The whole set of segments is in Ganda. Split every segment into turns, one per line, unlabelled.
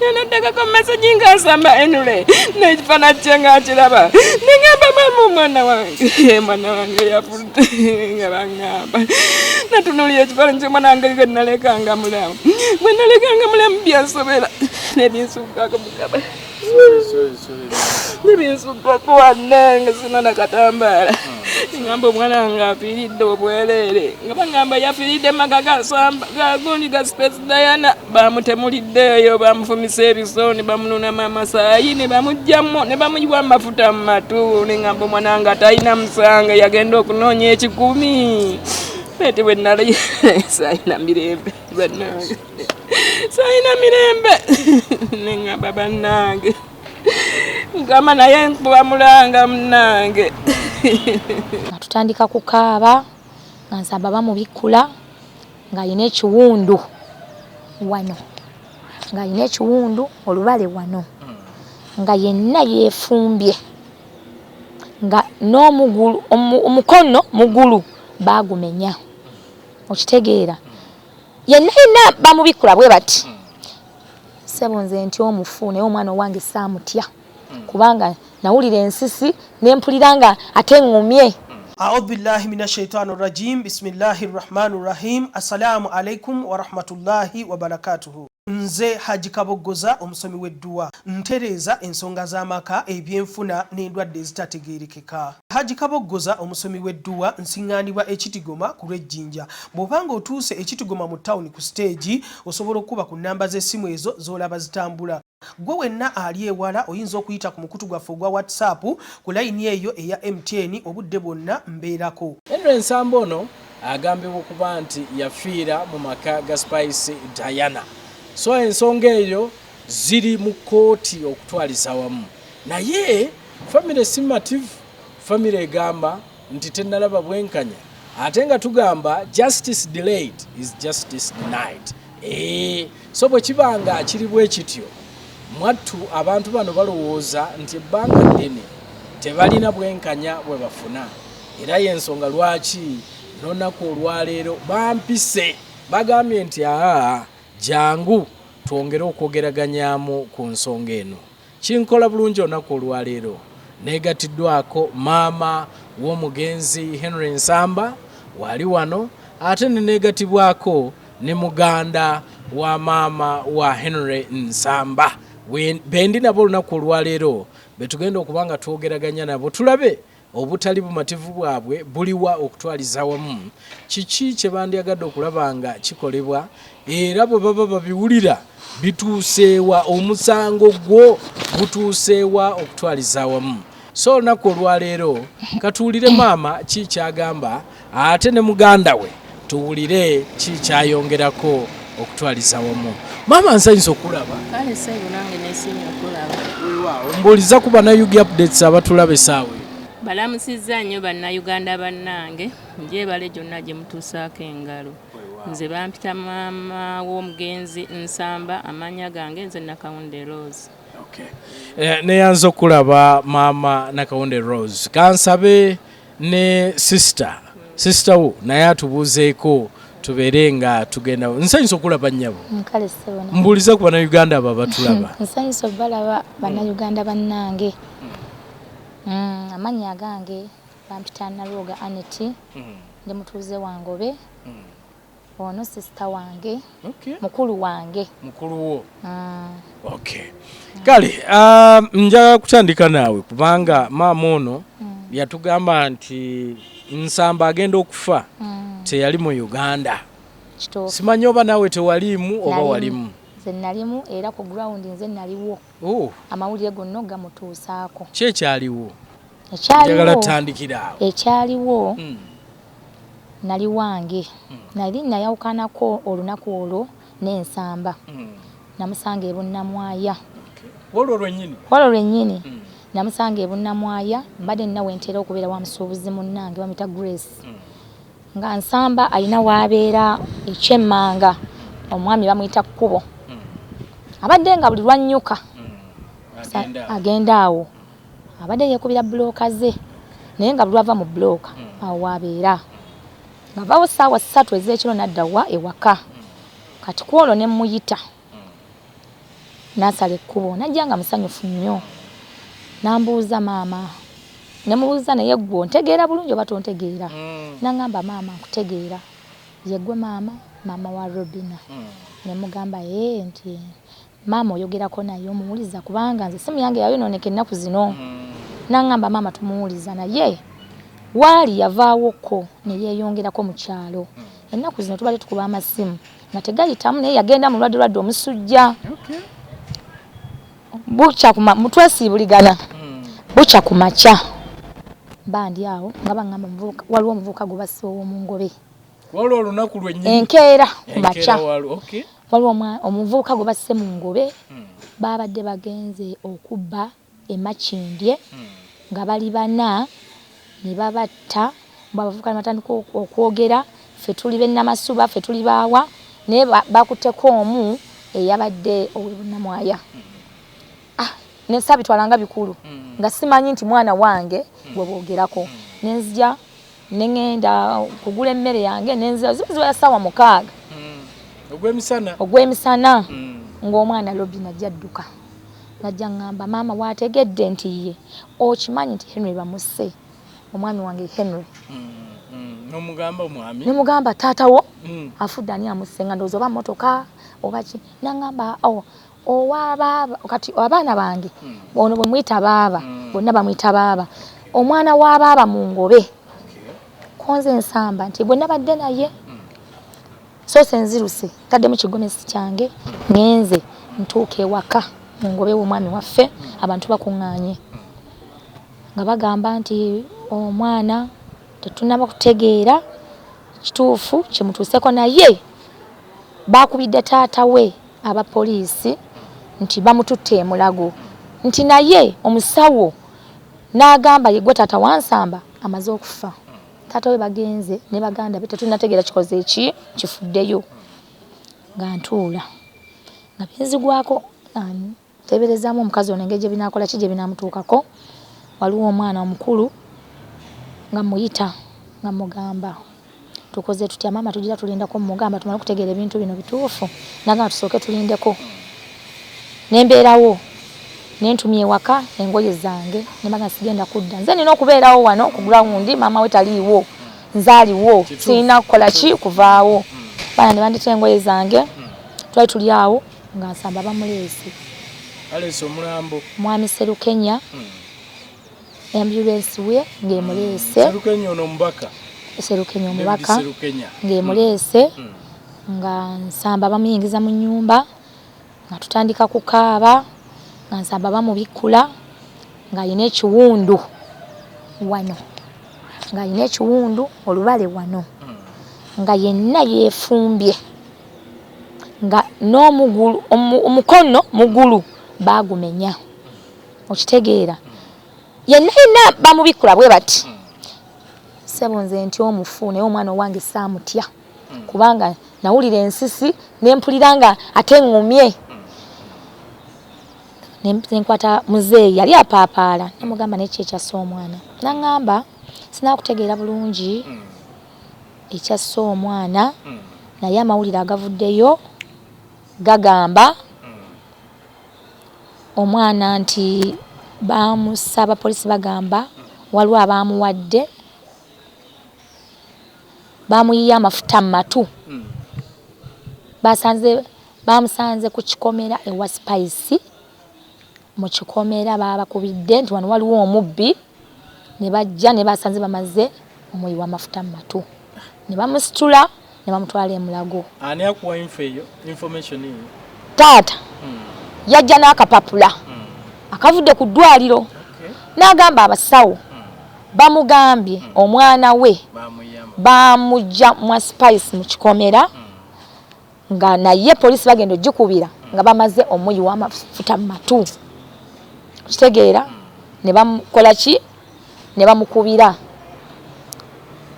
Nenda kwa message ngasamba Henry nifana chenga chiraba ningamba mwana wange yafude ngabangamba natunuliye chipala nje mwana wange nalekanga mulamu nalekanga mulamu byasobera nebisuka kumukaba nebisuka kwa nanga sina nakatambala ngamba mwana wange afiride obwelele ngamba yafiride magaga samba gagundi ga space Diana bamutemuliddeyo bamufumise ebisoni bamununa mama sayine bamujjamo ne bamujwa amafuta matu ngamba mwana wange talina musanga yagenda okunonya ekikumi bete bwenali sayina mirembe bannange sayina mirembe ngamba bannange ngamba naye bamulanga munnange
tutandika kukaaba nga Nsamba bamubikula nga yine ekiwundu wano nga yine ekiwundu olubale wano nga yenna yefumbye nga n'omugulu omukono mugulu bagumenya okitegeera yenna bamubikula bwe bati sebonze nti omufu naye omwana wange saamutya kubanga nawulira ensisi nempuliranga ate ngumye.
أعوذ بالله من الشيطان الرجيم بسم الله الرحمن الرحيم السلام عليكم ورحمة الله وبركاته. Nze Haji Kabogoza omusomi w'edduwa ntereza ensonga z'amaka ebyenfuna n'endwadde ezitategeerekeka. Haji Kabogoza omusomi w'edduwa nsiŋŋaanibwa ekitigoma ku lw'ejjinja. Bw'obanga otuuse ekitigoma mu ttawuni ku siteegi osobola okuba ku nnamba z'essimu ezo z'olaba zitambula. Gwe wenna ali ewala oyinza okuyita ku mukutu gwaffe ogwa WhatsApp ku layini eyo eya MTN obudde bwonna mbeerako.
Henry Nsamba ono agambibwa okuba nti yafiira mu maka ga Spice Diana. So ensonga eyo ziri mu kooti okutwaliza wamu. Naye family simmative, family egamba nti tennalaba bwenkanya. Ate nga tugamba justice delayed is justice denied. So bwe kibanga kiri bwe kityo mwattu abantu bano balowooza nti ebbanga ddene tebalina bwenkanya bwe bafuna. Era y'ensonga lwaki n'olunaku olwaleero bampise bagambye nti jangu twongere okwogeraganyaamu ku nsonga eno. Kinkola bulungi olunaku olwaleero neegatiddwako maama w'omugenzi Henry Nsamba wali wano ate neneegatibwako ne muganda wa maama wa Henry Nsamba bendi nabo olunaku olwaleero betugenda okubanga twogeraganya nabo tulabe obutali bumativu bwabwe buliwa okutwaliza wamu kiki kye bandyagadde okulaba nga kikolebwa era bwe baba babiwulira bituuseewa omusango gwo gutuuseewa okutwaliza wamu. So olunaku olwaleero katuwulire maama ki kyagamba ate ne muganda we tuwulire ki kyayongerako okutwaliza wamu. Maama nsanyusa okulaba.
Kale sebo nange nesinye okulaba.
Waaw, mbuuliza ku bannayuganda updates abatulaba essaawa.
Balamusizza nnyo bannayuganda bannange njeebale gyonna gye mutuusaako engalo. Nze bampita maama w'omugenzi Nsamba amanya gange nze Nakawunde Rose.
Okay. Neyanza okulaba maama Nakawunde Rose. Kansabe ne sister wo naye atubuuzeeko tubeere nga tugenda. Nsanyusa okulaba nnyabo.
Nkale sebo.
Mbuuliza ku bannayuganda abo abatulaba.
Nsanyusa obalaba bannayuganda bannange. Amanya gange bampita Nalwoga Aneti ndi mutuuze wangobe ono sister wange mukulu wange
mukulu wo. Okay. Kale nja kutandika naawe kubanga maama ono yatugamba nti Nsamba agenda okufa teyali mu Uganda. Simanyi oba naawe tewalimu oba walimu.
Nze nalimu era ku ground nze naliwo. Amawulire gonna gamutuusaako.
Ki ekyaliwo?
Njagala
tutandikira awo.
Ekyaliwo nali wange nali nayawukanako olunaku olwo n'Ensamba namusanga ebunnamwaya. Olwo lwennyini namusanga ebunnamwaya mbadde nnawe ntera okubeera wa musuubuzi munnange bamuyita Grace nga Nsamba alina w'abeera ekyemmanga omwami bamuyita Kkubo abadde nga buli lwannyuka agenda awo abadde yeekubira bulooka ze naye nga buli lwava mu bulooka awo w'abeera ng'avaawo ssaawa 3 ez'ekiro n'adda wa ewaka kati kwolwo ne muyita nasala ekkubo najja nga musanyufu nnyo nambuuza maama nemubuuza naye gwe ontegeera bulungi oba tontegeera nangamba maama nkutegeera yeggwe maama wa Robina nemugamba nti maama oyogerako naye omuwuliza kubanga nze simu yange yayonooneka ennaku zino nangamba maama tumuwuliza naye waali yavaawoko ne yeeyongerako mu kyalo ennaku zino tubale tukuba amasimu nga tegayitamu naye yagenda mulwadde omusujja bucha mutwesiibuligana bucha ku makya bandi awo nga bangamba waliwo omuvubuka gwe basse ow'omungobe
waliwo olunaku lwennyini
enkeera ku makya waliwo omuvubuka gwe basse mu ngobe babadde bagenze okubba emakindye nga bali bana ne babatta abavubuka ne batandika okwogera ffe tuli bennamasuba ffe tuli baawa naye bakutteko omu eyabadde ow'ebunnamwaya nensabitwalanga bikulu nga simanyi nti mwana wange gwe boogerako nenzija nengenda kugula emmere yange nenzira zibuzibu ya ssaawa 6 ogw'emisana ng'omwana Robina ajja adduka najja ngamba maama waategedde nti ye okimanyi nti Henry bamusse omwami wange Henry
nomugamba omwami
nemugamba taatawo afudde ani amusse nga ndowooza oba mmotoka oba ki nangamba owa baaba kati abaana bange ono bwe mwita baaba bonna bamwita baaba omwana wa baaba mu ngobe konze Nsamba nti bwe nabadde naye so senziruse taddemu kigomesi kyange ngenze ntuuka ewaka mu ngobe w'omwami waffe abantu bakuŋŋaanye nga bagamba nti omwana tetunaba kutegeera kituufu kimutuuseko naye bakubidde taata we abapoliisi nti bamututte emulago nti naye omusawo n'agamba ye gwe taata wa Nsamba amaze okufa taata we bagenze ne baganda be tetunategeera kikoze eki kifuddeyo nga ntuula nga benzigwako teberezaamu omukazi ono engeri gye binaakola ki gye binaamutuukako waliwo omwana omukulu nga muyita nga mugamba tukoze tutya maama tugira tulindako mugamba tumala kutegeera ebintu bino bituufu nagamba tusooke tulindeko nembeerawo nentumye ewaka engoye zange nembaga sigenda kudda nze nina okubeerawo wano ku ground maama we taliiwo nzaaliwo sirina kukola ki kuvaawo bana ne bandita engoye zange twali tuli awo nga Nsamba bamuleese
aleese omulambo
mwami Serukenya ambulance we ng'emuleese
Serukenya ono omubaka
Serukenya omubaka ng'emuleese nga Nsamba bamuyingiza mu nnyumba nga tutandika kukaaba nga Nsamba bamubikkula ng'alina ekiwundu wano ng'alina ekiwundu olubale wano nga yenna yeefumbye nga n'omugulu omukono mugulu baagumenya okitegeera yenna bamubikkula bwe bati sebo nze nti omufu naye omwana owange saamutya kubanga nawulira ensisi nempulira nga ate ŋŋumye nenkwata muzeeyi yali apaapaala namugamba neki ekyassa omwana naŋŋamba sinaakutegeera bulungi ekyassa omwana naye amawulire agavuddeyo gagamba omwana nti bamussa abapoliisi bagamba waliwo abaamuwadde bamuyiye amafuta mu matu bamusanze ku kikomera ewa Spice mu kikomera babakubidde nti wano waliwo omubbi ne bajja ne basanze bamaze omuyiwa amafuta mu matu ne bamusitula ne bamutwala emulago.
Ani akuwa information eyo?
Taata yajja n'akapapula akavudde ku ddwaliro n'agamba abasawo bamugambye omwana we bamujja mu Spice mu kikomera nga naye poliisi bagenda ogikubira nga bamaze omuyiwa amafuta mu matu kitegeera ne bamukola ki ne bamukubira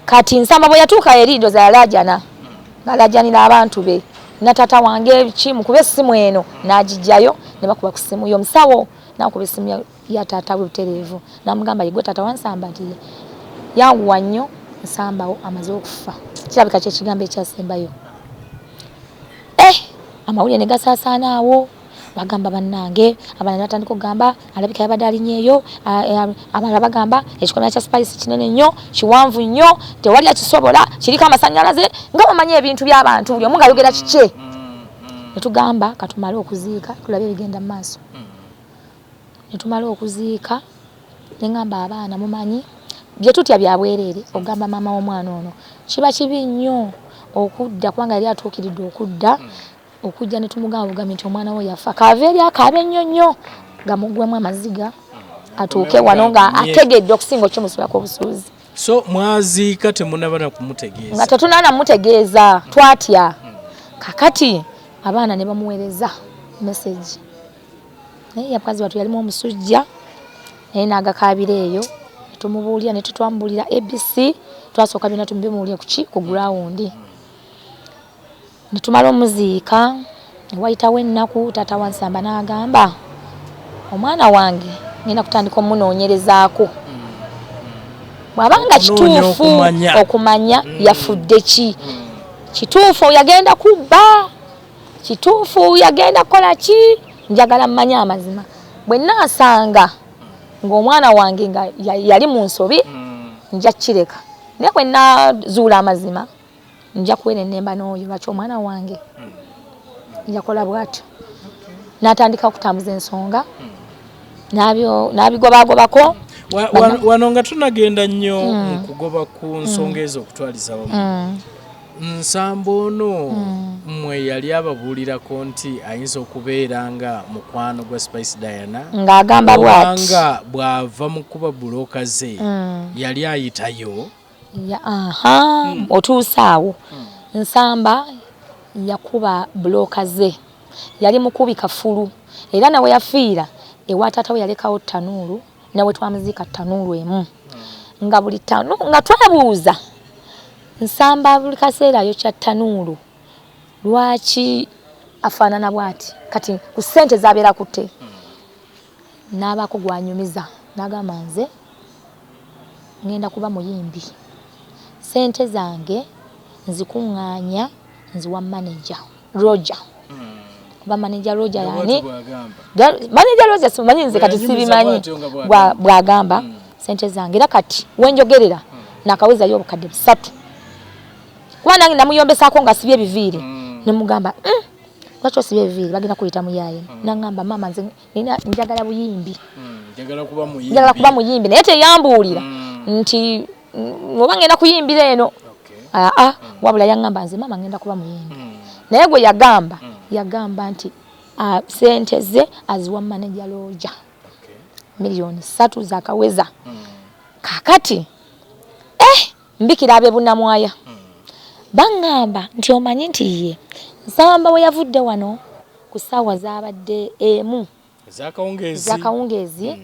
kati Nsamba bwe yatuuka eriido za yalajana ng'alajanira abantu be na taata wange kimukube essimu eno n'agijjayo ne bakuba ku ssimu y'omusawo n'akuba essimu ya taata we butereevu n'amugamba ye gwe taata wa Nsamba nti yanguwa nnyo Nsambawo amaze okufa kirabika kye kigambo ekyasembayo amawulire ne gasaasaana awo bagamba bannange abalala batandika okugamba alabika yabadde alinyeeyo abalala bagamba ekikomera kya spice kinene nnyo kiwanvu nnyo tewali akisobola kiriko amasannyalaze nga bamanyi ebintu by'abantu buli omu ng'ayogera kike ne tugamba katumale okuziika tulabe ebigenda mu maaso ne tumala okuziika ne ngamba abaana mumanyi bye tutya bya bwereere ogamba maama w'omwana ono kiba kibi nnyo okudda kubanga yali atuukiridde okudda okujja ne tumugamba nti omwana we yafa kaava eri akaabe nnyo nnyo nga mugwemu amaziga atuuke wano nga ategedde okusinga okkimusulako obusuuzi.
So mwaziika temunabana kumutegeeza?
Nga tetunaana mutegeeza twatya. Kakati abaana ne bamuweereza message. Naye yapakazi watu yalimu omusujja naye n'agakaabira eyo tumubuulira ne tutwambuulira ABC twasooka byonna tumubimuulire ku ground. Ne tumala omuziika ne wayitawo ennaku taata wa Nsamba n'agamba omwana wange ngenda kutandika omunoonyerezaako bw'abanga kituufu okumanya yafudde ki kituufu yagenda kubba kituufu yagenda kukola ki njagala mmanye amazima bwe naasanga ng'omwana wange nga yali mu nsobi nja kireka naye bwe nazuula amazima nja kuwera ennemba n'oyo lwaki omwana wange njakola bw'atyo n'atandika okutambuza ensonga n'abigobagobako
wano nga tunagenda nnyo mu kugoba ku nsonga ezo okutwaliza wamu Nsamba ono mmwe yali ababuulirako nti ayinza okubeera nga mukwano gwa Spice Diana
ng'agamba bw'ati
nga bw'ava mu kuba bulooka ze yali ayitayo
otuuse awo Nsamba yakuba bulooka ze yali mukubi kafulu era nawe yafiira ewa taata we yalekawo ttanuulu nawe twamuziika ttanuulu emu nga buli ttanuulu nga twebuuza Nsamba buli kaseera yokya ttanuulu lwaki afaanana bw'ati kati ku ssente z'abeera kutte n'abaako gwanyumiza n'agamba nze ngenda kuba muyimbi ssente zange nzikuŋŋaanya nziwa manager Roger kuba manager Roger yani manager Roger simanyi nze kati sibimanyi bw'agamba ssente zange era kati wenjogerera nakawezayo obukadde 3 kuba nange namuyombesaako nga sibye ebiviiri nemugamba lwaki osibye ebiviiri bagenda kuyita muyaye nangamba maama nze njagala buyimbi njagala kuba muyimbi naye teyambuulira nti oba ngenda kuyimbira eno wabula yangamba nze maama ngenda kuba muyimbi naye gwe yagamba nti sente ze aziwa manager Roger miliyoni 3 zakaweza kakati mbikira abe bunnamwaya bangamba nti omanyi nti ye Nsamba we yavudde wano ku ssaawa zaabadde emu zakawungeezi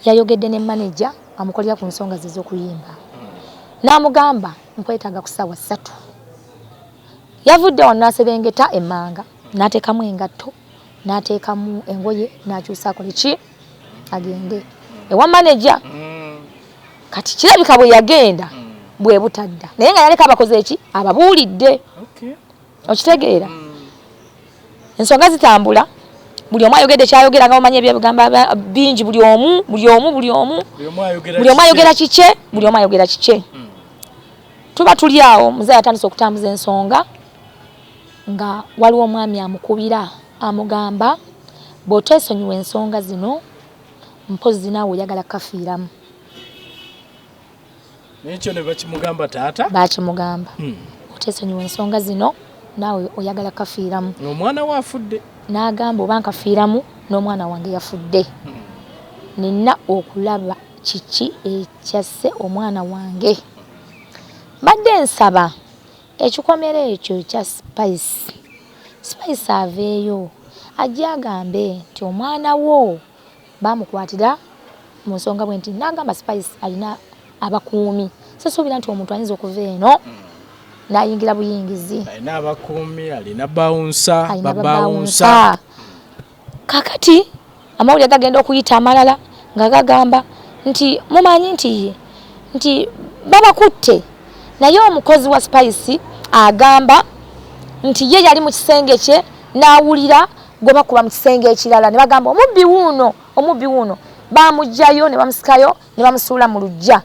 yayogedde ne manager amukolera ku nsonga ze z'okuyimba n'amugamba nkwetaaga ku ssaawa 3 yavudde wano n'aserengeta emmanga n'ateekamu engatto n'ateekamu engoye n'akyusa akole ki agende ewa manager kati kirabika bwe yagenda bwe butadda naye nga yaleka abakoze eki ababuulidde okitegeera ensonga zitambula buli omu ayogedde kyayogera nga bamanyi ebyagamba bingi buli omu ayogera kike buli omu ayogera kike tuba tuli awo muzeeyi atandise okutambuza ensonga nga waliwo omwami amukubira amugamba bw'oteesonyiwa ensonga zino mpozi naawe oyagala kafiiramu
nekyo ne bakimugamba taata
bakimugamba oteesonyiwa ensonga zino naawe oyagala kafiiramu
omwana we afudde
n'agamba oba nkafiiramu n'omwana wange yafudde nina okulaba kiki ekyasse omwana wange badde nsaba ekikomera ekyo kya Spice aveeyo ajja agambe nti omwana wo bamukwatira mu nsonga bwe nti n'agamba Spice alina abakuumi sesuubira nti omuntu ayinza okuva eno n'ayingira buyingizi
alina abakuumi alina bawunsa
kakati amawulire gagenda okuyita amalala nga gagamba nti mumanyi nti babakutte naye omukozi wa Spice agamba nti ye yali mu kisenge kye n'awulira gwe bakuba mu kisenge ekirala ne bagamba omubbi wuno bamugjayo ne bamusikayo ne bamusuula mu luggya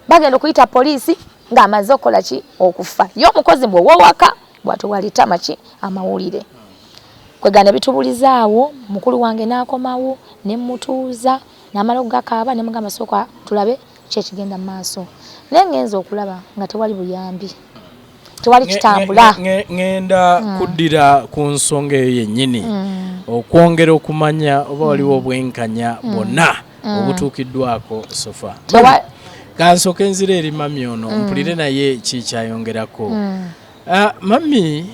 bagenda okuyita poliisi ng'amaze okukola ki okufa ye omukozi bw'owowaka bw'atowalita maki amawulire kwegana bitubulizaawo mukulu wange n'akomawo ne mmutuuza n'amala okugakaaba ne mugamba sooka tulabe ki ekigenda mu maaso naye ngenza okulaba nga tewali buyambi tewali kitambula
ngenda kuddira ku nsonga eyo yennyini okwongera okumanya oba waliwo obwenkanya bwonna obutuukiddwako sofa kansooka enzira eri mami ono mpulire naye kikyayongerako mami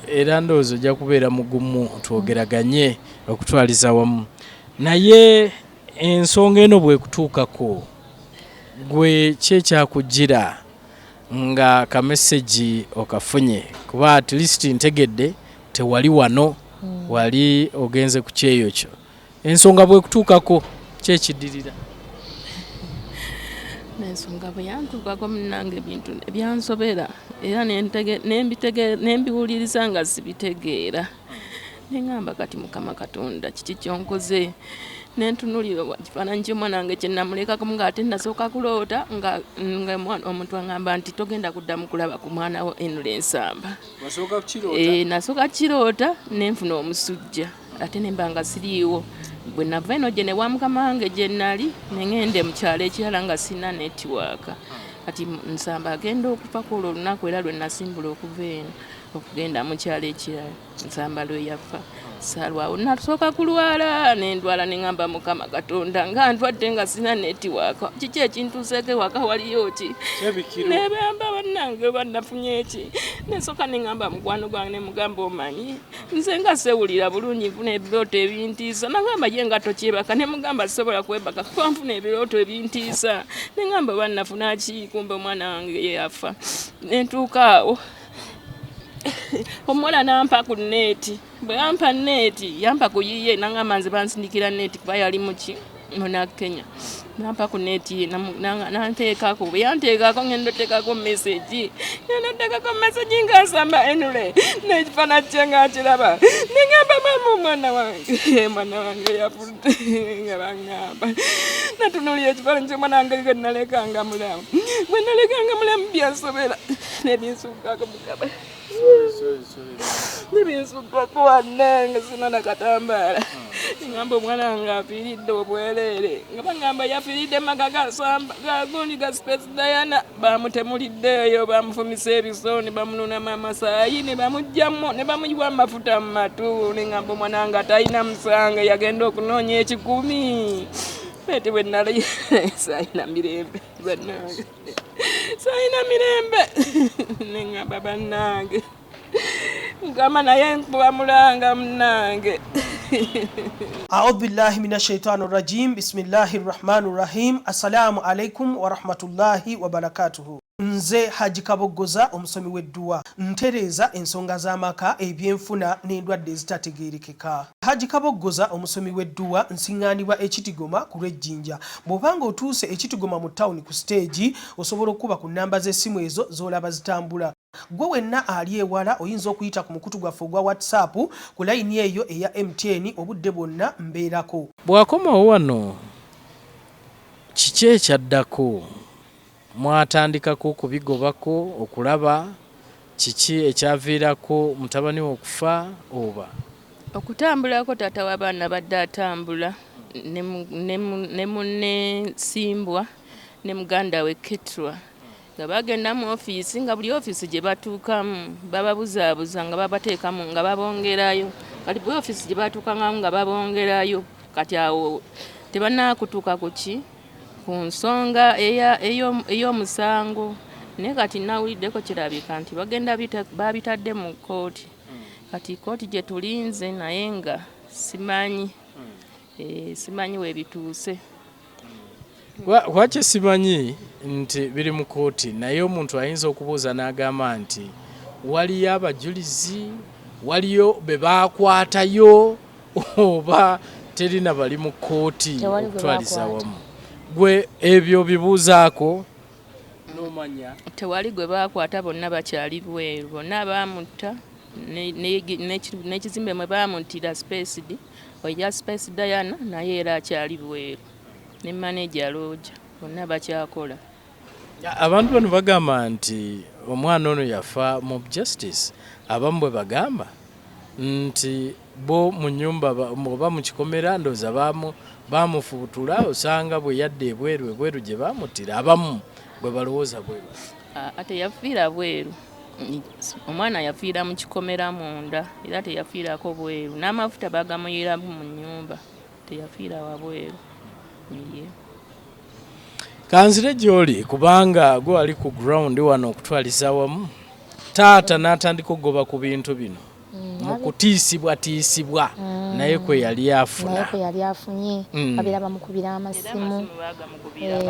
era ndowooza ojja kubeera mugumu twogeraganye okutwaliza wamu naye ensonga eno bwekutuukako gwe kyekyakugira nga kamesegi okafunye kuba at least ntegedde tewali wano wali ogenze ku kyeyo kyo ensonga bwekutuukako kyekiddirira
n'ensonga bwe yantuukako munnange ebintu ebyansobera era nembiwuliriza nga sibitegeera neŋŋamba kati Mukama Katonda kiki kyonkoze nentunulira kifaananyi ky'omwana wange kye namulekako ng'ate nasooka kuloota nga omuntu aŋŋamba nti togenda kuddamu kulaba ku mwana wo Henry Nsamba. Nasooka kiroota nenfuna omusujja ate nemba nga siriiwo bwe nava eno gye ne wa mukama wange gye nali neŋŋende mu kyalo ekirala nga sina netiwaaka kati Nsamba agenda okufa ku olwo olunaku era lwe nasimbula okuva eno okugenda mu kyalo ekirala Nsamba lwe yafa salwawo nasooka kulwala nendwala neŋŋamba Mukama Katonda nga ntwadde nga sina netiwaaka kiki ekintuuseeko ewaka waliyo ki nebamba bannange bannafunye eki nesooka neŋŋamba mukwano gwange nemugamba omanyi nze nga sewulira bulungi nfuna ebirooto ebintiisa nagamba ye nga tokyebaka nemugamba sisobola kwebaka kuba nfuna ebirooto ebintiisa neŋŋamba bannafuna ki kumbe omwana wange yeyafa nentuuka awo omuwala nampa ku neeti bwe yampa neeti yampa ku yiye nangamba nze bansindikira neeti kuba yali muki muna Kenya nampa ku neeti nanteekako bwe yanteekako ngenda oteekako meseji nga Nsamba Henry n'ekifaananyi kye nga kiraba neŋŋamba mama omwana wange yafudde nga baŋŋamba natunuulira ekifaananyi ky'omwana wange ge nalekanga mulamu bwe nalekanga mulamu byansobera nebinsukkako Mukama nebinsukkako wannange sina nakatambaala ngamba omwana wange afiiridde obwereere nga bagamba yafiiridde maka gagundi ga Space Diana bamutemuliddeeyo bamufumisa ebisooni bamunoonamu amasaayi ne bamugjamu ne bamuyiwa amafuta mu matu neŋŋamba omwana wange atalina musange yagenda okunoonya ekikumi eti bwe nali saayina mirembe bannange saayina mirembe neŋŋamba bannange Mukama naye nkuba mulanga munnange.
A'udhu billahi minash shaitani rajim. Bismillahir rahmanir rahim. Assalamu alaikum wa rahmatullahi wa barakatuhu. Nze Haji Kaboggoza omusomi w'edduwa ntereza ensonga z'amaka ebyenfuna n'endwadde ezitategeerekeka. Haji Kaboggoza omusomi w'edduwa nsiŋŋaanibwa ekitigoma ku lw'ejjinja. Bw'obanga otuuse ekitigoma mu ttawuni ku siteegi osobola okuba ku nnamba z'essimu ezo z'olaba zitambula. Gwe wenna ali ewala oyinza okuyita ku mukutu gwaffe ogwa WhatsApp ku layini eyo eya MTN obudde bwonna mbeerako.
Bw'akomawo wano kiki ekyaddako? Mwatandikako kubigobako okulaba kiki ekyaviirako mutabani we okufa oba?
Okutambulako taata w'abaana badde atambula ne munne Simbwa ne muganda we Ketrwa nga bagenda mu ofiisi nga buli ofiisi gye batuukamu bababuzaabuza nga babateekamu nga babongerayo kati buli ofiisi gye batuukangamu nga babongerayo kati awo tebanaakutuuka ku ki ku nsonga ey'omusango naye kati nawuliddeko kirabika nti bagenda babitadde mu kkooti kati kkooti gye tulinze naye nga simanyi weebituuse.
Lwaki simanyi nti biri mu kkooti naye omuntu ayinza okubuuza n'agamba nti waliyo abajulizi waliyo be baakwatayo oba terina bali mu kkooti okutwaliza wamu? Gwe ebyo bibuuzaako n'omanya?
Tewali gwe baakwata, bonna bakyali bweru, bonna baamutta n'ekizimbe mwe bamuttira Spaced oya Space Diana naye era akyali bweru ne manager Lodge bonna bakyakola.
Abantu bano bagamba nti omwana ono yafa mu justice. Abamu bwe bagamba nti bo mu nyumba oba mu kikomera ndooza bamufuutula osanga bwe yadde ebweru gye bamuttira abamu bwe balowooza bweru.
Ate yafiira bweru. Omwana yafiira mu kikomera munda era teyafiirako bweru. N'amafuta bagamuyiramu mu nnyumba teyafiira wabweru.
Kanzire gy'oli kubanga gwe wali ku ground wano okutwaliza wamu taata n'atandika okugoba ku bintu bino mu kutiisibwa naye kwe yali afunye
babeera bamukubira amasimu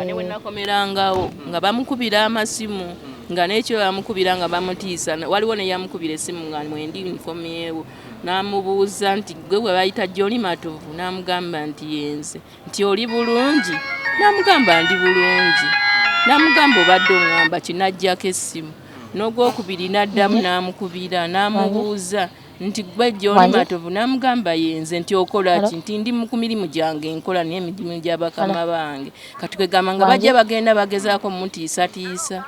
ne bwe nakomerangawo nga bamukubira amasimu nga n'ekyo bamukubira nga bamutiisa. Waliwo ne yamukubira essimu nga mwendi uniform yeewo n'amubuuza nti gwe bwe bayita Joli Matovu n'amugamba nti yenze nti oli bulungi n'amugamba ndi bulungi n'amugamba obadde oŋŋamba kinajjako essimu n'ogwokubiri n'addamu n'amukubira n'amubuuza nti gwe Joli Matovu n'amugamba yenze nti okola ki nti ndi ku mirimu gyange nkola n'emirimu gy'abakama bange kati kwegamba nga bajja bagenda bagezaako mutiisatiisa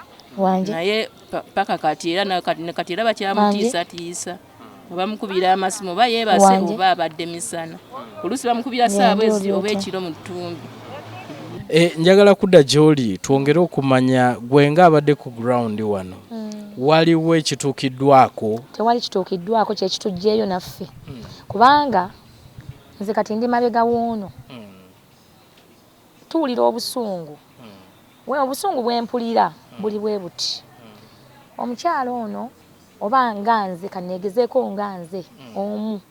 naye paka kati era bakyamutiisatiisa bamukubira amasimu oba yeebase oba abadde misana oluusi bamukubira saabwezi oba ekiro mu ttumbi.
Njagala kudda gy'oli twongere okumanya gwe ng'abadde ku ground wano waliwo ekituukiddwako?
Tewali kituukiddwako kye kitujjeeyo naffe kubanga nze kati ndi mabega w'ono tuwulira obusungu obusungu bwempulira buli bwe buti. Omukyalo ono oba nga nze kaneegezeeko nga nze omu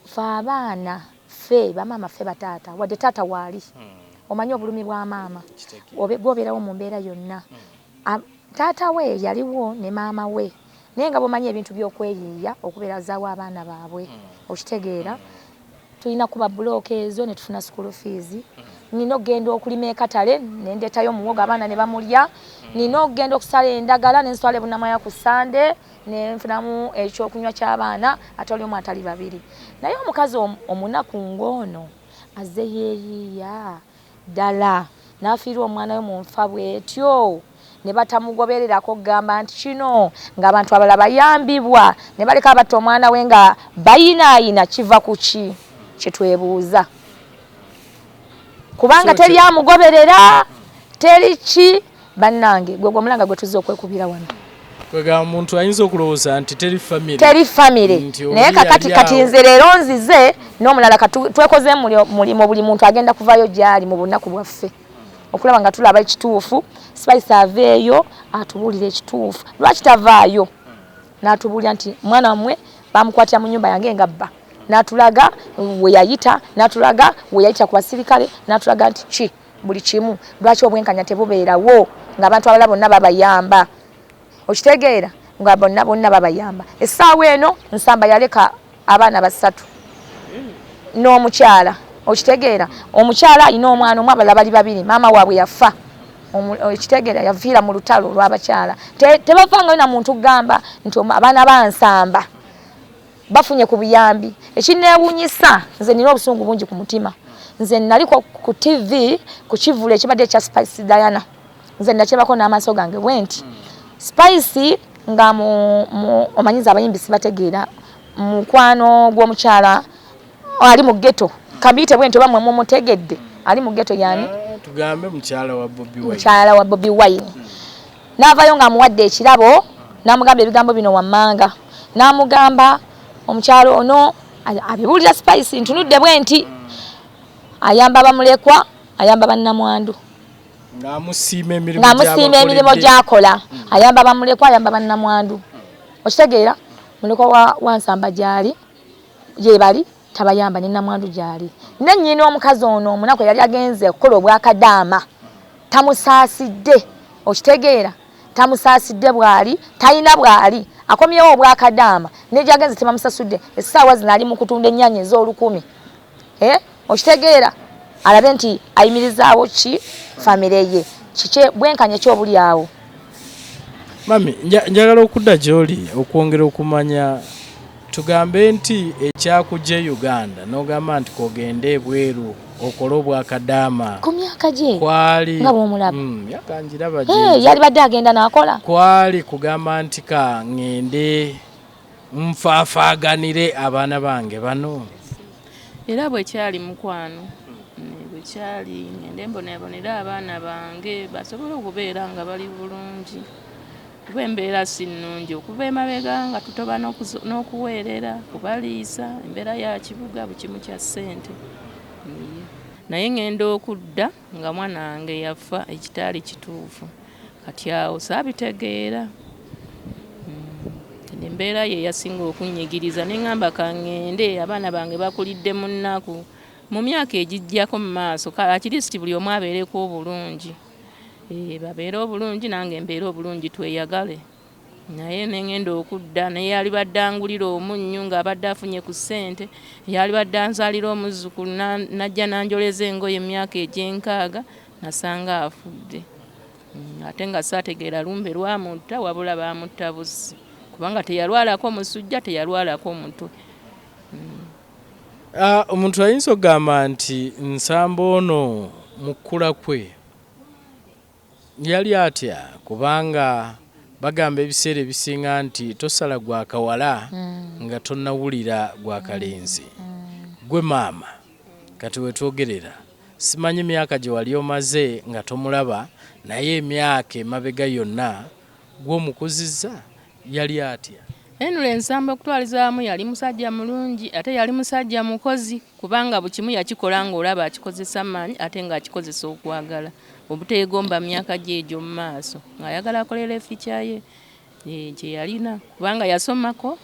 fe abaana ffe bamaama ffe bataata wadde taata waali omanyi obulumi bwa maama bwobeerawo mu mbeera yonna. Taata we yaliwo ne maama we naye nga bomanyi ebintu by'okweyiiya okubeerazaawo abaana baabwe okitegeera. Tulina kuba bulooka ezo ne tufuna school fees. Nina okugenda okulima ekatale ne ndeetayo omuwogo abaana ne bamulya. Nina okugenda okusala endagala ne nswala ebunamaya ku Sande ne nfunamu ekyokunywa ky'abaana ate oli omu atali babiri. Naye omukazi omunaku ng'ono azze yeeyiiya ddala n'afiirwa omwana we mu nfa bw'etyo ne batamugobererako kugamba nti kino ng'abantu abalala bayambibwa ne baleka abatta omwana we nga bayinaayina kiva ku ki kye twebuuza kubanga teri amugoberera teri ki bannange gwe omulanga gwe tuzza okwekubira wano.
Kwegamba omuntu ayinza okulowooza nti teri famire
naye kati nze leero nzize n'omulala twekoze mulimu buli muntu agenda kuvayo gy'ali mu bunaku bwaffe okulaba nga tulaba ekituufu. Spice aveeyo atubuulira ekituufu lwaki tavaayo n'atubuulira nti mwana wammwe bamukwatira mu nnyumba yange nga bba n'atulaga we yayita n'atulaga we yayita ku basirikale n'atulaga nti ki buli kimu lwaki obwenkanya tebubeerawo ng'abantu abalala bonna babayamba okitegeera nga bonna babayamba. Essaawa eno Nsamba yaleka abaana 3 n'omukyala okitegeera omukyala alina omwana omu abalala bali 2 maama waabwe yafa okitegeera yaviira mu lutalo lw'abakyala tebavangayo na muntu kugamba nti abaana ba Nsamba bafunye ku buyambi. Ekineewuunyisa nze nina obusungu bungi ku mutima. Nze naliko ku TV ku kivulo ekibadde ekya Spice Diana nze nakyebako n'amaaso gange bwenti Spice nga omanyiza abayimbisi bategeera mukwano gw'omukyala ali mu ghetto kabite bwenti oba mmwe mumutegedde ali mu ghetto yani
tugambe mukyala wa
Bobi Wine n'avaayo ng'amuwadde ekirabo n'amugamba ebigambo bino wammanga n'amugamba omukyalo ono abibuulira Spice ntunudde bwenti ayamba bamulekwa ayamba bannamwandu
ng'amusiima
emirimu gy'akola ayamba bamulekwa ayamba bannamwandu okitegeera mulekwa wa Nsamba gy'ali gye bali tabayamba ne nnamwandu gy'ali. Nennyini omukazi ono omunaku yali agenze okukola obwakadaama tamusaasidde okitegeera tamusaasidde bwali talina bwali akomyewo obwakadaama n'egyagenze tebamusasudde essaawa zino ali mu kutunda ennyaanya ez'olukumi okitegeera alabe nti ayimirizaawo ki famire ye kike bwenkanye kyobuli awo.
Mami njagala okudda gy'oli okwongera okumanya tugambe nti ekyakujja Uganda n'ogamba nti kogende ebweru okole obwakadaama
ku myaka gye
kwali
nga bw'omulaba
myaka njiraba
yali badde agenda n'akola
kwali kugamba nti ka ŋŋende nfaafaaganire abaana bange bano
era bwekyali mukwano bwekyali ŋŋende mbonabonera abaana bange basobole okubeera nga bali bulungi kuba embeera si nnungi okuva emabega nga tutoba n'okuweerera kubaliisa embeera ya kibuga buli kimu kya ssente naye ŋŋenda okudda nga mwana wange yafa ekitaali kituufu kati awo saabitegeera embeera ye yasinga okunyigiriza neŋŋamba kaŋŋende abaana bange bakulidde mu nnaku mu myaka egijjako mu maaso akirisiti buli omu abeereko obulungi babeere obulungi nange mbeere obulungi tweyagale naye neŋŋenda okudda naye yali badde angulira omunnyu ng'abadde afunye ku ssente yali badde anzaalira omuzzukulu najja nanjoleza engoye emyaka egy'enkaaga nasanga afudde ate nga saategeera lumbe lwamutta wabula baamutta bussi kubanga teyalwalako musujja teyalwalako mutwe.
Omuntu ayinza okugamba nti Nsamba ono mu kkula kwe yali atya kubanga bagamba ebiseera ebisinga nti tosala gwa kawala nga tonnawulira gwa kalenzi gwe maama kati wetwogerera simanyi emyaka gye wali omaze nga tomulaba naye emyaka emabega yonna gw'omukuzizza yali atya?
Henry Nsamba okutwaliza wamu yali musajja mulungi ate yali musajja mukozi kubanga buli kimu yakikola ng'olaba akikozesa maanyi ate ng'akikozesa okwagala obuteegomba myaka gye egyo mu maaso ng'ayagala akolera efikya ye kye yalina kubanga yasomako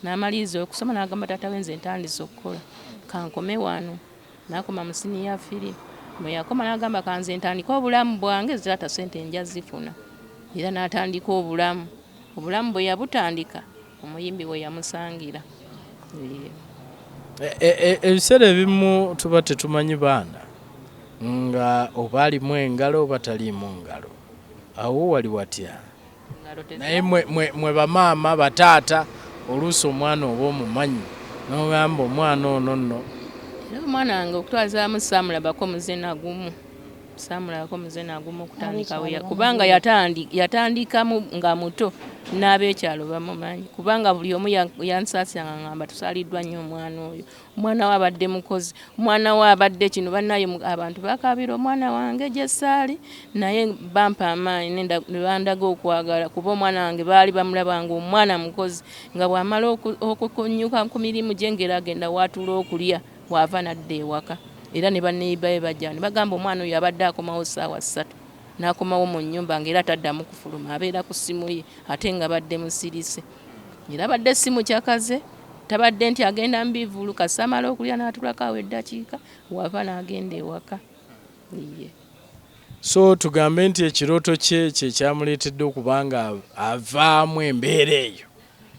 n'amaliriza okusoma n'agamba taata we nze ntandise okukola kankome wano n'akoma mu siniya 3 bwe yakoma n'agamba kanze ntandika obulamu bwange taata ssente nja zifuna era n'atandika obulamu bwe yabutandika omuyimbi we yamusangira.
Ebiseera ebimu tuba tetumanyi baana nga oba alimu engalo oba taliimu ngalo awo wali watya naye mwe bamaama bataata oluusi omwana oba omumanyi n'ogamba omwana ono nno
era omwana wange okutwaliza wamu saamulabako muze nagumu okutandika kubanga yatandika nga muto n'abeekyalo bamumanyi kubanga buli omu yansaasiranga ngamba tusaliddwa nnyo omwana oyo omwana we abadde mukozi omwana we abadde kino bannaye abantu bakabira omwana wange gye ssaali naye bampa amaanyi ne bandaga okwagala kuba omwana wange baali bamulabanga omwana mukozi nga bw'amala okunyuka ku mirimu gye ngera agenda waatula okulya waava nadda ewaka era ne banneyibaye bajja ne bagamba omwana oyo abadde akomawo ssaawa 3 n'akomawo mu nnyumba ng'era taddamu kufuluma abeera ku ssimu ye ate nga badde musirise era badde essimu kyakaze tabadde nti agenda mbivuulu kasamala okulya n'atulako awo eddakiika wava n'agenda ewaka.
So tugambe nti ekirooto kye kyamuleetedde okubanga avaamu embeera eyo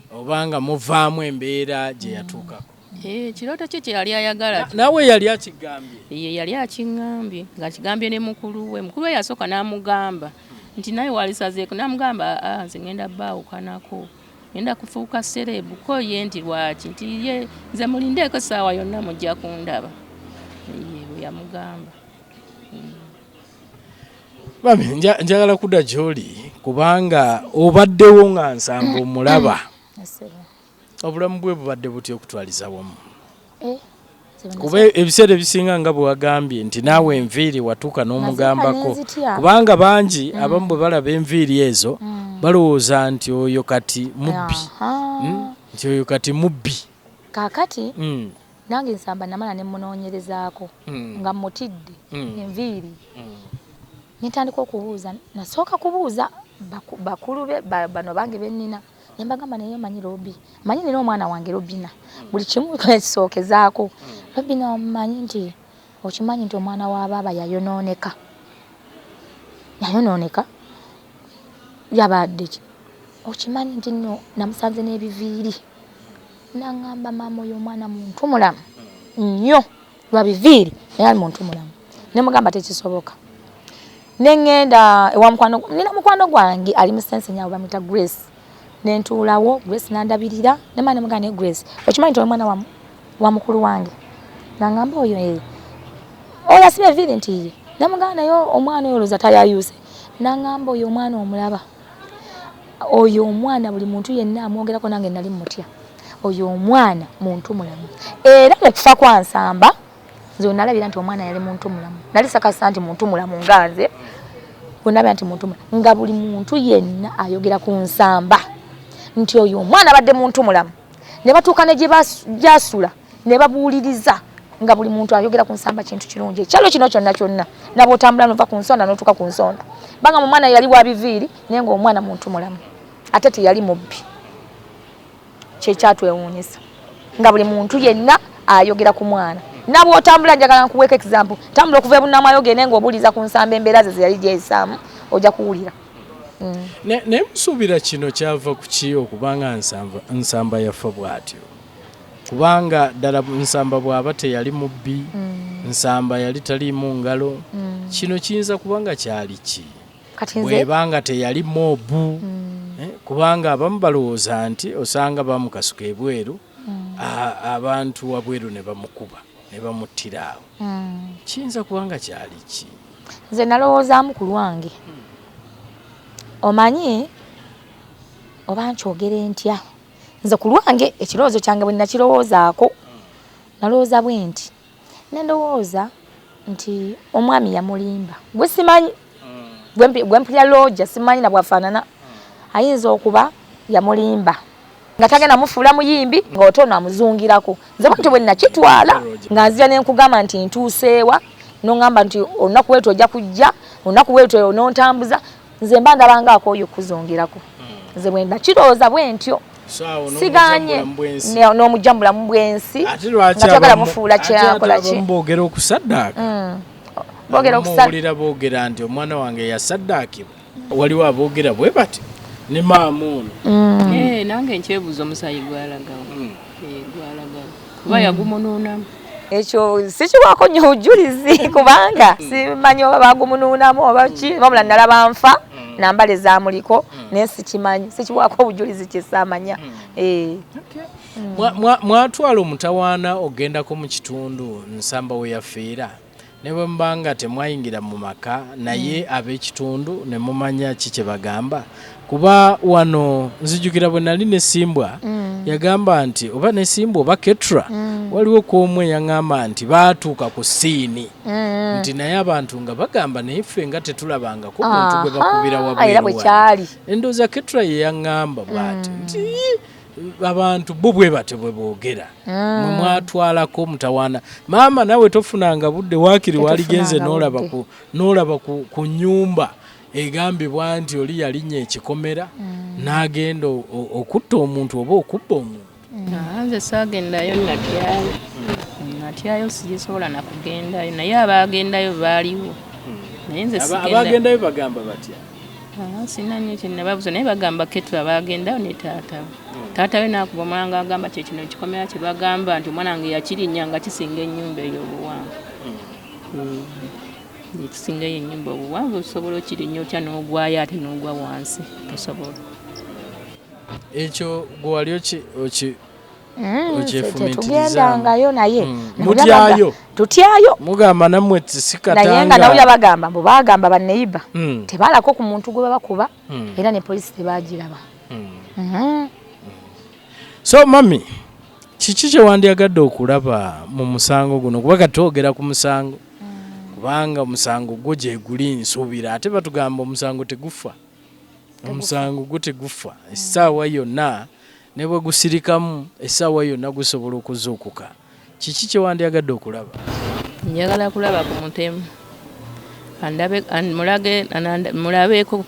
obanga muvaamu embeera gye yatuukako.
Ekirooto kye yali ayagala
naawe yali akigambye?
Yali akingambye ng'akigambye ne mukulu we yasooka n'amugamba nti naye walisazeeko n'amugamba nze ngenda baawukanako ngenda kufuuka serebu ko ye nti lwaki nti ye nze mulindeeko essaawa yonna mujja kundaba bwe yamugamba.
Mami njagala kudda gy'oli kubanga obaddewo nga Nsamba omulaba obulamu bwe bubadde butya okutwaliza wamu? Kuba ebiseera ebisinga nga bwe wagambye nti naawe enviiri watuuka n'omugambako kubanga bangi abamu bwe balaba enviiri ezo balowooza nti oyo kati mubbi
kaakati nange Nsamba namala ne munoonyerezaako nga mutidde enviiri nitandika okubuuza nasooka kubuuza bakulu be bano bange bennina nembagamba naye manyi Robi manyi nina omwana wange Robina buli kimu kisookezaako Robina omanyi nti okimanyi nti omwana wa baaba yayonooneka yabadde ki okimanyi nti nno namusanze n'ebiviiri nangamba maama oyo omwana muntu mulamu nnyo lwa biviiri naye ali muntu mulamu nemugamba tekisoboka nengenda ewa mukwano nina mukwano gwange ali mu sense nyawo bamita Grace nentuulawo Grace nandabirira nemane mugane Grace okimanyi nti omwana wa mukulu wange nangamba oyo oya sibe vile nti namugana yo omwana oyo loza tayayuse nangamba oyo omwana omulaba oyo omwana buli muntu yenna amwogerako nange nali mutya oyo omwana muntu mulamu era okufa kwa Nsamba nze nalabira nti omwana yali muntu mulamu nali sakasa nti muntu mulamu nganze onabya nti muntu mulamu nga buli muntu yenna ayogera ku Nsamba nti oyo omwana badde muntu mulamu ne batuuka ne gye basula ne babuuliriza nga buli muntu ayogera ku Nsamba kintu kirungi kyalo kino kyonna nabo otambula nova ku nsonda n'otuuka ku nsonda banga mu mwana yali wa biviiri naye nga omwana muntu mulamu ate teyali mubbi kyekyatwewuunyisa nga buli muntu yenna ayogera ku mwana nabo otambula njagala nkuweeka example tambula okuva ebunnamayo gene ng'obuuliza ku Nsamba embeera ze yali gyeyisaamu ojja kuwulira.
Ne musuubira kino kyava ku ki okubanga Nsamba yafa bw'atyo kubanga ddala Nsamba bw'aba teyali mubbi Nsamba yali taliimu ngalo kino kiyinza kubanga kyali ki bwebanga teyali mobu kubanga abamu balowooza nti osanga bamukasuka ebweru abantu wabweru ne bamukuba ne bamuttira awo kiyinza kubanga kyali ki
nze nalowoozaamu ku lwange omanyi oba nkyogere ntya nze ku lwange ekirowoozo kyange bwe nakirowoozaako nalowooza bwe nti nendowooza nti omwami yamulimba gwe simanyi gwe mpulira looja simanyi na bwafaanana ayinza okuba yamulimba nga tagenda mufuula muyimbi ng'otono amuzungirako nze bwentyo bwe nakitwala nga nzira nenkugamba nti ntuuseewa noŋŋamba nti olunaku weetu ojja kujja olunaku weetu onontambuza nze mba ndabangaako oyo okuzungirako nze bwe nakirowooza bwe ntyo siganye n'omujjambulamu bw'ensi nga twagala mufuula kyakola ki
boogera okusaddaaka boogera boogera nti omwana wange yasaddaakibwa waliwo aboogera bwe bati ne maamu ono
nange nkyebuuza omusayi gwalagawo kuba yagumunuunamu
ekyo sikiwaako nnyo bujulizi kubanga simanyi oba bagumunuunamu oba ki wabula nalaba nfa nambale zaamuliko naye sikimanyi sikiwaako obujulizi kyesaamanya.
Mwatwala omutawaana ogendako mu kitundu Nsamba we yafiira ne bwe mbanga temwayingira mu maka naye ab'ekitundu ne mumanya ki kye bagamba kuba wano nzijukira bwe nali ne Simbwa yagamba nti oba ne Simbwa oba Ketra waliwo k'omu yaŋŋamba nti baatuuka ku siini nti naye abantu nga bagamba naye ffe nga tetulabangako omuntu gwe bakubira wabweru endowooza Ketra ye yaŋŋamba bw'ati nti abantu bo bwe bate bwe boogera mwe mwatwalako mutawaana maama nawe tofunanga budde waakiri waligenze n'olaba ku nnyumba egambibwa nti oli yalinnya ekikomera n'agenda okutta omuntu oba okubba omuntu.
Nze saagendayo natyayo sigisobola nakugendayo naye abaagendayo baaliwo naye nze
abaagendayo bagamba batya
sinanyo kyenababuza naye bagamba Ketra abaagendayo ne taata we nakuba omwana nga agamba kyekino ekikomera kye bagamba nti omwana wange yakirinnya nga kisinga ennyumba eyo obuwanvu ekisingayo ennyumba obuwanvu osobola okirinya otya n'ogwayo ate n'ogwa wansi tosobola
ekyo gwe wali
okyefumiitirizaangayo naye tutyayo
mugamba nammwe sikatanga
naye nga nawulya bagamba mbu bagamba banneiba tebaalako ku muntu gwe babakuba era ne poliisi tebaagiraba.
So mami kiki kye wandyagadde okulaba mu musango guno kuba katwogera ku musango kubanga omusango gwo gye guli nsuubira ate batugamba omusango tegufa omusango gwo tegufa essaawa yonna ne bwe gusirikamu essaawa yonna gusobola okuzuukuka kiki kye wandyagadde okulaba?
Njagala kulaba ku mutemu mulabeeko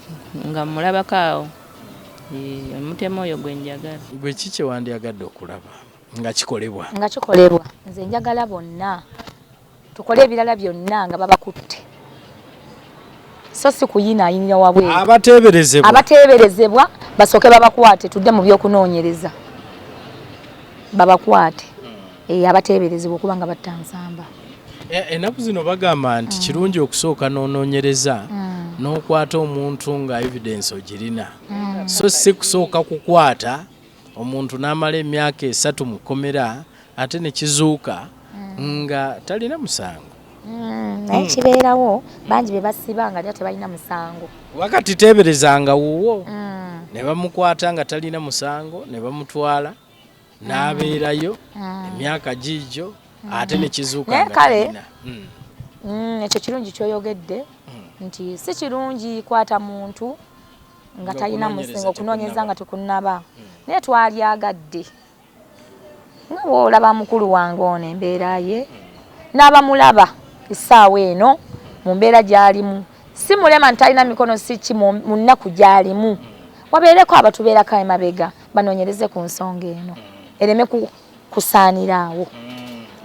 nga mulabako awo omutemu oyo gwe njagala.
Gwe ki kye wandyagadde okulaba nga kikolebwa?
Nze njagala bonna tukole ebirala byonna nga babakutte so si kuyinaayinira wabweru. Abateeberezebwa basooke babakwate tudde mu by'okunoonyereza babakwate abateeberezebwa okuba nga batta Nsamba.
Ennaku zino bagamba nti kirungi okusooka n'onoonyereza n'okwata omuntu nga evidence ogirina so si kusooka kukwata omuntu n'amala emyaka 3 mu kkomera ate ne kizuuka nga talina musango.
Naye kibeerawo bangi be basiba nga tebalina musango.
Wakati teeberezanga wuwo ne bamukwata nga talina musango ne bamutwala n'abeerayo emyaka giijo ate ne kizuuka nga talina.
Ekyo kirungi kyoyogedde nti si kirungi kwata muntu nga talina musango okunoonyeza nga tekunnaba. Naye twalyagadde nga bw'olaba mukulu wange ono embeera ye n'abamulaba essaawa eno mu mbeera gy'alimu si mulema nti talina mikono si ki mu nnaku gy'alimu. Wabeereko abatubeerako emabega banoonyereze ku nsonga eno ereme kusaanira awo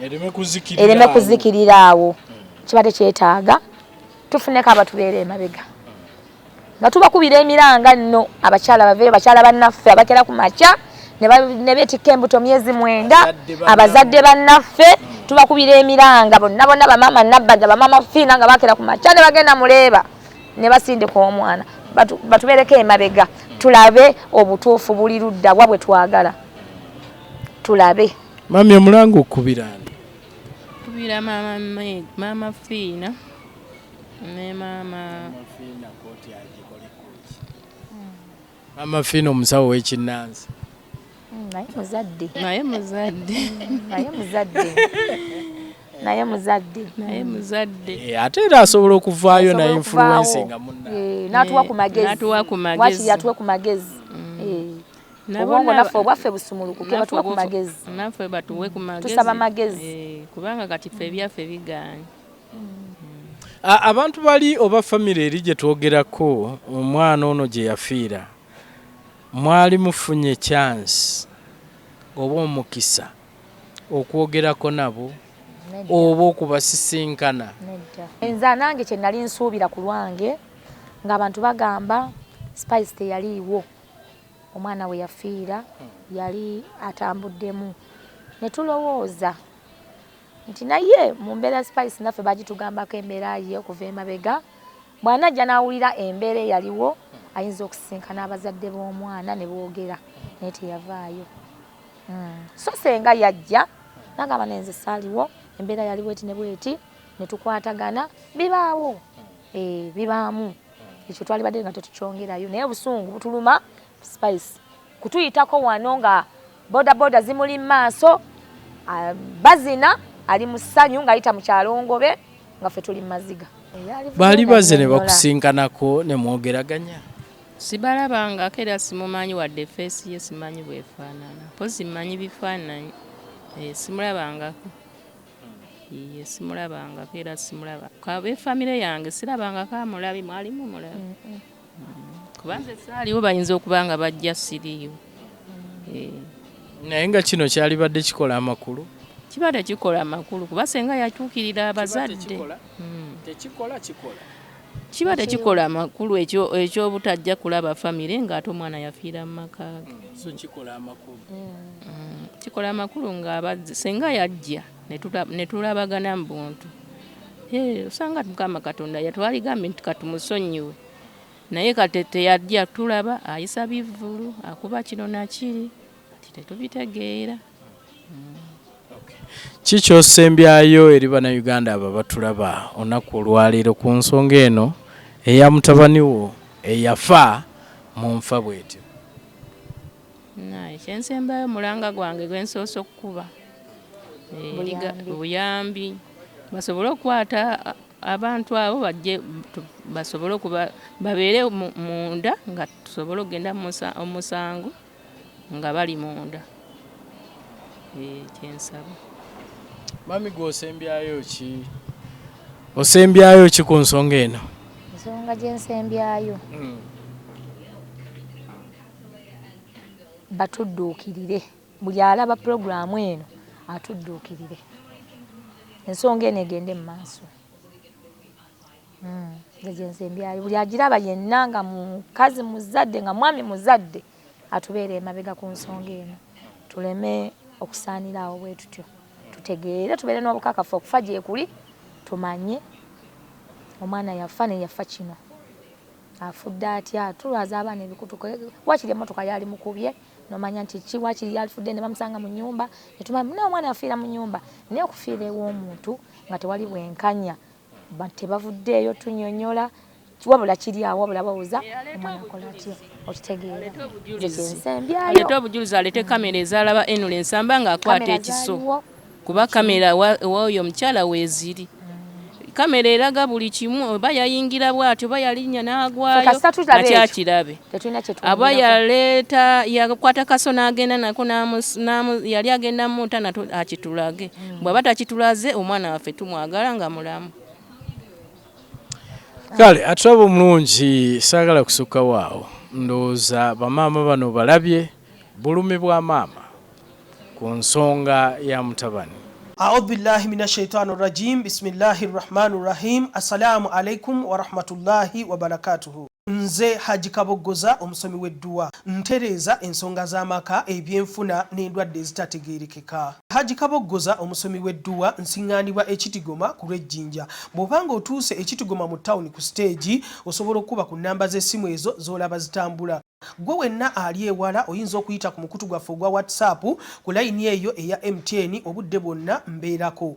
ereme kuzikirira awo. Kibadde kyetaaga tufuneko abatubeera emabega nga tubakubira emiranga nno abakyala baveeyo bakyala bannaffe abakera ku makya ne beetikka embuto myezi 9 abazadde bannaffe tubakubira emiranga bonna bamaama nabbanja bamaama fiina nga bakera ku makya ne bagenda muleeba ne basindika omwana batubeereko emabega tulabe obutuufu buli ludda bwa bwe twagala tulabe.
Mami omulango okubira
kubira mama fiina ne mama
fiina omusawo w'ekinnansi
naye muzadde
ate era asobola okuvaayo na influence nga munna
n'atuwa ku magezi yatuwe ku magezi obwongo naffe obwaffe busumulukuke batuwe ku magezi
naffe batuwe ku magezi
tusaba magezi
kubanga kati ffe byaffe bigaanye.
Abantu bali oba famire eri gye twogerako omwana ono gye yafiira mwali mufunye chance oba omukisa okwogerako nabo oba okubasisinkana?
Nze nange kye nali nsuubira ku lwange ng'abantu bagamba Spice teyaliiwo omwana we yafiira yali atambuddemu ne tulowooza nti naye mu mbeera Spice naffe bagitugambako embeera ye okuva emabega bw'anajja n'awulira embeera eyaliwo ayinza okusisinkana abazadde b'omwana ne boogera naye teyavaayo. So senga yajja nagamba nenze saaliwo embeera yaliwo eti ne bweti ne tukwatagana bibaawo bibaamu ekyo twalibadde nga tetukyongerayo naye obusungu butuluma Spice kutuyitako wano nga boda zimuli mu maaso bazina ali mu ssanyu ng'ayita mu kyalongobe nga ffe tuli mu maziga.
Baali baze ne bakusinkanako ne mwogeraganya?
Sibalabangako era simumanyi wadde feesi ye simanyi bwefaanana mpozi mmanyi bifaananyi simulabangako simulabangako era simulaba ab'effamire yange sirabangako amulabi mwalimu mulabi kubanza saaliwo bayinza okuba nga bajja siriiwo.
Naye nga kino kyalibadde kikola amakulu?
Kibadde kikola amakulu kuba senga yatuukirira abazadde kibadde kikola amakulu ekyobutajja kulaba famire ng'ate omwana yafiira mu maka ge. Kikola amakulu ng'abazze senga yajja ne tulabagana mu buntu osanga Mukama Katonda yatwaligambye nti katumusonyiwe naye kati teyajja tulaba ayisa bivvulu akuba kino nakiri kati tetubitegeera.
Kikyosembyayo eri bannayuganda abo batulaba olunaku olwaleero ku nsonga eno eya mutabani wo eyafa mu nfa bwetyo?
Ekyensembayo mulanga gwange gwensoose okukuba buyambi basobole okukwata abantu abo bajje basobole okuba babeere munda nga tusobole okugenda omusango nga bali munda. Kyensaba.
Mami gwe osembyayo ki? Osembyayo ki ku nsonga eno?
Ensonga gyensembyayo batudduukirire buli alaba pulogulaamu eno atudduukirire ensonga eno egende mu maaso. Gyensembyayo buli agiraba yenna nga mukazi muzadde nga mwami muzadde atubeere emabega ku nsonga eno tuleme okusaanira awo bwe tutyo tutegeere tubeere n'obukakafu okufa gye kuli tumanye omwana yafa ne yafa kino afudde atya tulwaza abaana ebikutuko wakiri emmotoka yali mukubye nomanya nti kiwakiri yalifudde ne bamusanga mu nnyumba netumanya naye omwana yafiira mu nnyumba naye okufiira ew'omuntu nga tewali bwenkanya tebavuddeeyo tunyonyola wabula kiri awo wabula bawuza omwana akola atya okitegeera
aleete obujulizi aleete kamera ezaalaba Henry Nsamba ng'akwata ekiso kuba kamera w'oyo omukyala weeziri kamera eraga buli kimu oba yayingira bw'atyo oba yalinnya n'agwayo nakyakirabe aba yaleeta yakwata kaso n'agenda nako yali agenda muta nato akitulage bw'aba takitulaze omwana waffe tumwagala nga mulamu.
Kale atulaba omulungi saagala kusukkawo awo ndowooza bamaama bano balabye bulumi bwa maama ku nsonga ya mutabani.
A'udhu billahi minash shaitani rajim. Bismillahir rahmanir rahim. Assalamu alaikum wa rahmatullahi wa barakatuhu. Nze Haji Kaboggoza omusomi w'edduwa ntereeza ensonga z'amaka ebyenfuna n'endwadde ezitategeerekeka. Haji Kaboggoza omusomi w'edduwa nsiŋŋaanibwa ekitigoma ku lw'ejjinja. Bw'obanga otuuse ekitigoma mu ttawuni ku siteegi osobola okuba ku nnamba z'essimu ezo z'olaba zitambula. Gwe wenna ali ewala oyinza okuyita ku mukutu gwaffe ogwa WhatsApp ku layini eyo eya MTN obudde bwonna mbeerako.